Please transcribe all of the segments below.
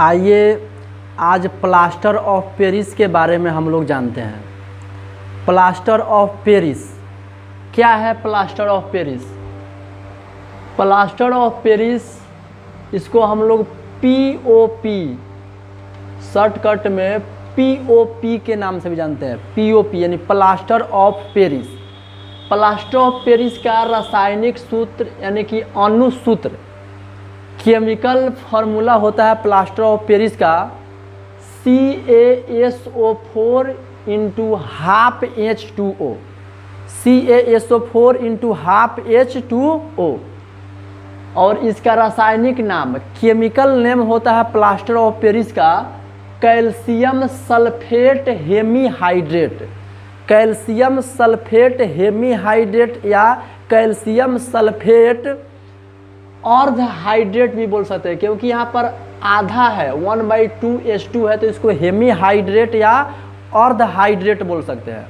आइए आज plaster of Paris के बारे में हम लोग जानते हैं। प्लास्टर ऑफ पेरिस क्या है? Plaster of Paris, plaster of Paris इसको हम लोग पीओपी शॉर्टकट में पीओपी के नाम से भी जानते हैं। पीओपी यानी plaster of Paris. Plaster of Paris का रासायनिक सूत्र यानी कि अणुसूत्र, केमिकल फार्मूला होता है प्लास्टर ऑफ पेरिस का CaSO4 into half H2O। CaSO4 into half H2O। और इसका रासायनिक नाम, केमिकल नेम होता है प्लास्टर ऑफ पेरिस का calcium sulphate hemihydrate. Calcium sulphate hemihydrate या कैल्शियम सल्फेट अर्ध हाइड्रेट भी बोल सकते हैं, क्योंकि यहाँ पर आधा है, 1/2H2 है, तो इसको हेमीहाइड्रेट या अर्ध हाइड्रेट बोल सकते हैं।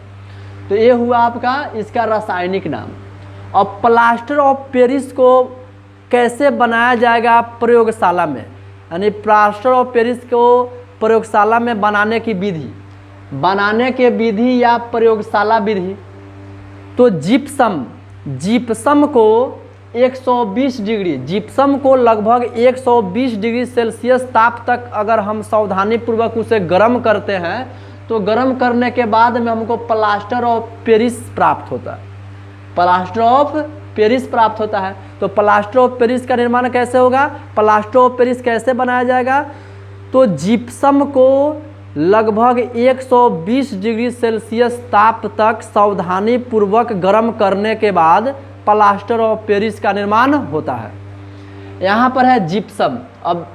तो ये हुआ आपका इसका रासायनिक नाम। अब प्लास्टर ऑफ पेरिस को कैसे बनाया जाएगा प्रयोगशाला में, यानी प्लास्टर ऑफ पेरिस को प्रयोगशाला में बनाने की विधि, बनाने के विधि या प्रयोगशाला विधि। तो जिप्सम को 120 डिग्री, जिप्सम को लगभग 120 डिग्री सेल्सियस ताप तक अगर हम सावधानीपूर्वक उसे गर्म करते हैं तो गर्म करने के बाद में हमको प्लास्टर ऑफ पेरिस प्राप्त होता है। प्लास्टर ऑफ पेरिस प्राप्त होता है। तो प्लास्टर ऑफ पेरिस का निर्माण कैसे होगा, प्लास्टर ऑफ पेरिस कैसे बनाया जाएगा? तो जिप्सम को लगभग 120 डिग्री सेल्सियस ताप तक सावधानीपूर्वक गर्म करने के बाद प्लास्टर ऑफ पेरिस का निर्माण होता है। यहाँ पर है जिप्सम। अब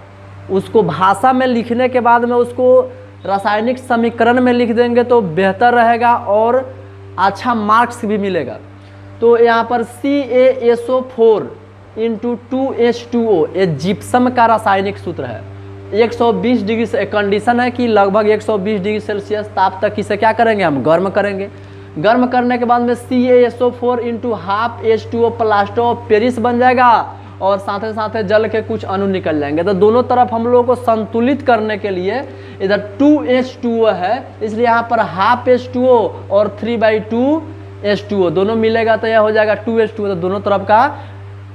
उसको भाषा में लिखने के बाद में उसको रासायनिक समीकरण में लिख देंगे तो बेहतर रहेगा और अच्छा मार्क्स भी मिलेगा। तो यहाँ पर CaSO4 इंटू 2H2O ये जिप्सम का रासायनिक सूत्र है। 120 डिग्री से कंडीशन है कि लगभग 120 डिग्री सेल्सियस ताप तक इसे क्या करेंगे, हम गर्म करेंगे। गर्म करने के बाद में CaSO4 into half H2O plaster of Paris बन जाएगा और साथ ही साथ जल के कुछ अणु निकल जाएंगे। तो दोनों तरफ हम लोगों को संतुलित करने के लिए इधर 2H2O है, इसलिए यहाँ पर हाफ H2O और 3/2H2O दोनों मिलेगा तो यह हो जाएगा 2H2O। तो दोनों तरफ का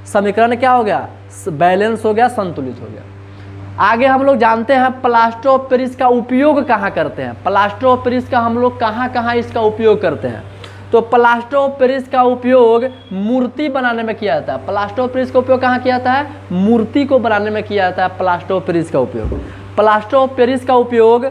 समीकरण क्या हो गया, बैलेंस हो गया, संतुलित हो गया। आगे हम लोग जानते हैं प्लास्टर ऑफ पेरिस का उपयोग कहाँ करते हैं। प्लास्टर ऑफ पेरिस का हम लोग कहाँ कहाँ इसका उपयोग करते हैं? तो प्लास्टर ऑफ पेरिस का उपयोग मूर्ति बनाने में किया जाता है। प्लास्टर ऑफ पेरिस का उपयोग कहाँ किया जाता है? मूर्ति को बनाने में किया जाता है प्लास्टर ऑफ पेरिस का उपयोग। प्लास्टर ऑफ पेरिस का उपयोग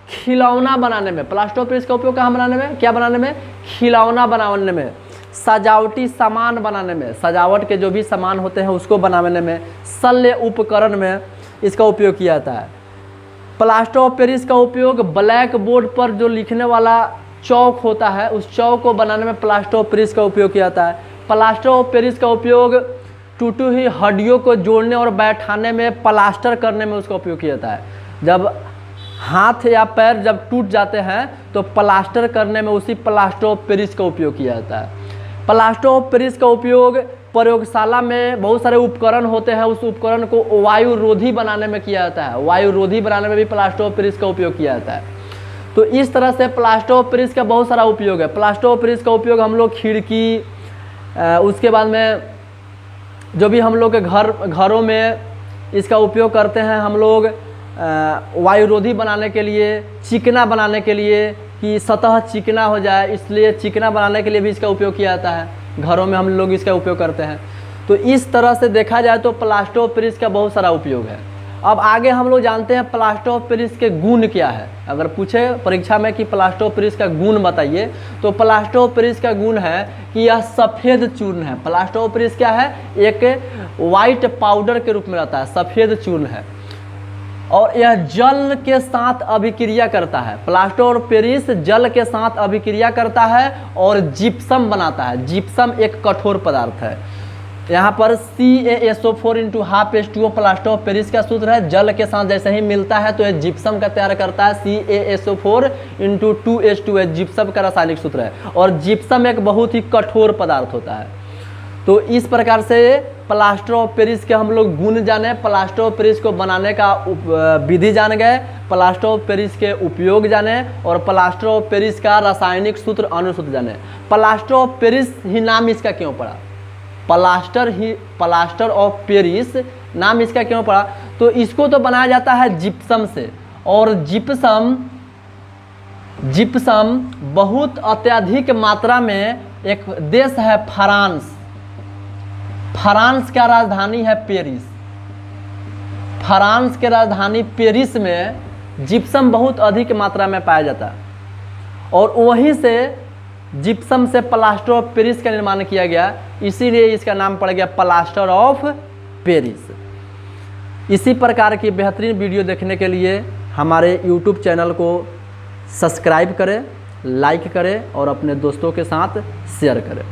खिलौना बनाने में, प्लास्टर ऑफ पेरिस का उपयोग कहाँ बनाने में, क्या बनाने में? खिलौना बनाने में, सजावटी सामान बनाने में, सजावट के जो भी सामान होते हैं उसको बनाने में, शल्य उपकरण में इसका उपयोग किया जाता है। प्लास्टर ऑफ पेरिस का उपयोग ब्लैक बोर्ड पर जो लिखने वाला चौक होता है उस चौक को बनाने में प्लास्टर ऑफ पेरिस का उपयोग किया जाता है। प्लास्टर ऑफ पेरिस का उपयोग टूटी हुई हड्डियों को जोड़ने और बैठाने में, प्लास्टर करने में उसका उपयोग किया जाता है। जब हाथ या पैर जब टूट जाते हैं तो प्लास्टर करने में उसी प्लास्टर ऑफ पेरिस का उपयोग किया जाता है। प्लास्टर ऑफ पेरिस का उपयोग प्रयोगशाला में बहुत सारे उपकरण होते हैं, उस उपकरण को वायुरोधी बनाने में किया जाता है। वायुरोधी बनाने में भी प्लास्टर ऑफ पेरिस का उपयोग किया जाता है। तो इस तरह से प्लास्टर ऑफ पेरिस का बहुत सारा उपयोग है। प्लास्टर ऑफ पेरिस का उपयोग हम लोग खिड़की, उसके बाद में जो भी हम लोग के घरों में इसका उपयोग करते हैं, हम लोग वायुरोधी बनाने के लिए, चिकना बनाने के लिए कि सतह चिकना हो जाए, इसलिए चिकना बनाने के लिए भी इसका उपयोग किया जाता है। घरों में हम लोग इसका उपयोग करते हैं। तो इस तरह से देखा जाए तो प्लास्टर ऑफ पेरिस का बहुत सारा उपयोग है। अब आगे हम लोग जानते हैं प्लास्टर ऑफ पेरिस के गुण क्या है। अगर पूछे परीक्षा में कि प्लास्टर ऑफ पेरिस का गुण बताइए तो प्लास्टर ऑफ पेरिस का गुण है कि यह सफ़ेद चूर्ण है। प्लास्टर ऑफ पेरिस क्या है, एक वाइट पाउडर के रूप में रहता है, सफ़ेद चूर्ण है और यह जल के साथ अभिक्रिया करता है। प्लास्टर ऑफ पेरिस जल के साथ अभिक्रिया करता है और जिप्सम बनाता है। जिप्सम एक कठोर पदार्थ है। यहाँ पर CaSO4 into half H2O plaster of Paris का सूत्र है। जल के साथ जैसे ही मिलता है तो यह जिप्सम का तैयार करता है। CaSO4 इंटू 2H2O जिप्सम का रासायनिक सूत्र है और जिप्सम एक बहुत ही कठोर पदार्थ होता है। तो इस प्रकार से प्लास्टर ऑफ पेरिस के हम लोग गुण जाने, प्लास्टर ऑफ पेरिस को बनाने का विधि जान गए, प्लास्टर ऑफ पेरिस के उपयोग जाने और प्लास्टर ऑफ पेरिस का रासायनिक सूत्र अनुसूत्र जाने। प्लास्टर ऑफ पेरिस ही नाम इसका क्यों पड़ा, प्लास्टर ऑफ पेरिस नाम इसका क्यों पड़ा, तो इसको तो बनाया जाता है जिप्सम से, और जिप्सम बहुत अत्यधिक मात्रा में, एक देश है फ्रांस, फ्रांस का राजधानी है पेरिस, फ्रांस के राजधानी पेरिस में जिप्सम बहुत अधिक मात्रा में पाया जाता है, और वहीं से जिप्सम से प्लास्टर ऑफ पेरिस का निर्माण किया गया, इसीलिए इसका नाम पड़ गया प्लास्टर ऑफ पेरिस। इसी प्रकार की बेहतरीन वीडियो देखने के लिए हमारे YouTube चैनल को सब्सक्राइब करें, लाइक करें और अपने दोस्तों के साथ शेयर करें।